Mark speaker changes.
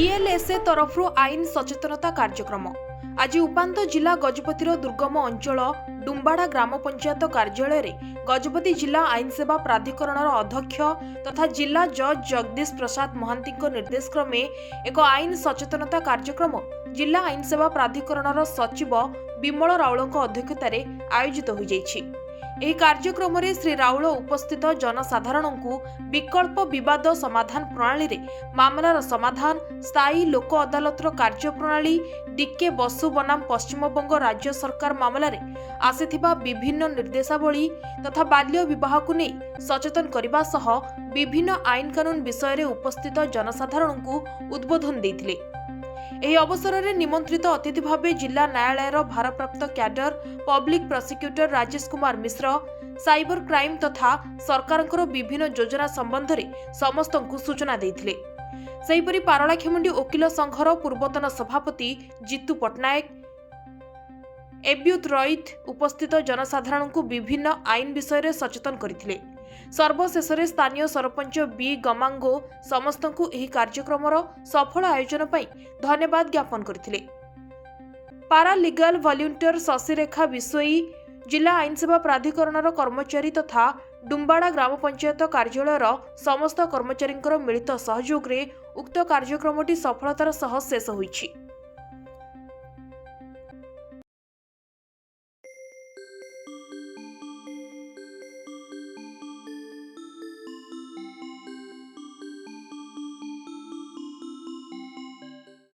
Speaker 1: DLSA तरफरु आईन सचेतनता कार्यक्रम आज उपांत जिला गजपतिर दुर्गम अंचल डुम्बाड़ा ग्राम पंचायत कार्यालय रे गजपति जिला आईन सेवा प्राधिकरण अध्यक्ष तथा जिला जज जगदीश प्रसाद महांती निर्देश क्रमे एक आईन सचेतनता कार्यक्रम जिला आईन सेवा प्राधिकरण सचिव विमल राउल अध्यक्षतार आयोजित हो जाइछि। ଏହି କାର୍ଯ୍ୟକ୍ରମରେ ଶ୍ରୀ ରାଉଳ ଉପସ୍ଥିତ ଜନସାଧାରଣଙ୍କୁ ବିକଳ୍ପ ବିବାଦ ସମାଧାନ ପ୍ରଣାଳୀରେ ମାମଲାର ସମାଧାନ, ସ୍ଥାୟୀ ଲୋକ ଅଦାଲତର କାର୍ଯ୍ୟପ୍ରଣାଳୀ, ଡିକେ ବସୁ ବନାମ ପଶ୍ଚିମବଙ୍ଗ ରାଜ୍ୟ ସରକାର ମାମଲାରେ ଆସିଥିବା ବିଭିନ୍ନ ନିର୍ଦ୍ଦେଶାବଳୀ ତଥା ବାଲ୍ୟ ବିବାହକୁ ନେଇ ସଚେତନ କରିବା ସହ ବିଭିନ୍ନ ଆଇନ କାନୁନ ବିଷୟରେ ଉପସ୍ଥିତ ଜନସାଧାରଣଙ୍କୁ ଉଦ୍ବୋଧନ ଦେଇଥିଲେ। ଏହି ଅବସରରେ ନିମନ୍ତ୍ରିତ ଅତିଥି ଭାବେ ଜିଲ୍ଲା ନ୍ୟାୟାଳୟର ଭାରପ୍ରାପ୍ତ cadre public prosecutor Rajesh Kumar Mishra cyber crime ତଥା ସରକାରଙ୍କର ବିଭିନ୍ନ ଯୋଜନା ସମ୍ବନ୍ଧରେ ସମସ୍ତଙ୍କୁ ସୂଚନା ଦେଇଥିଲେ। ସେହିପରି ପାରଳାଖେମୁଣ୍ଡି ଓକିଲ ସଂଘର ପୂର୍ବତନ ସଭାପତି ଜିତୁ ପଟ୍ଟନାୟକ ଏବ୍ୟୁତ ରଇତ ଉପସ୍ଥିତ ଜନସାଧାରଣଙ୍କୁ ବିଭିନ୍ନ ଆଇନ ବିଷୟରେ ସଚେତନ କରିଥିଲେ। सर्वशेषରେ स्थानीय सरपंच बी गमांगो समस्तଙ୍କୁ ଏହି କାର୍ଯ୍ୟକ୍ରମର ସଫଳ ଆୟୋଜନ ପାଇଁ ଧନ୍ୟବାଦ ଜ୍ଞାପନ କରିଥିଲେ। ପାରାଲିଗାଲ ଭଲ୍ୟୁଣ୍ଟିୟର ଶଶିରେଖା ବିଶୋଇ जिला आईन सेवा प्राधिकरणर कर्मचारी तथा डुम्बाड़ा ग्राम पंचायत कार्यालयर समस्त कर्मचारी मिलित सहयोग रे उक्त कार्यक्रमटी सफलतार सह शेष होइछि।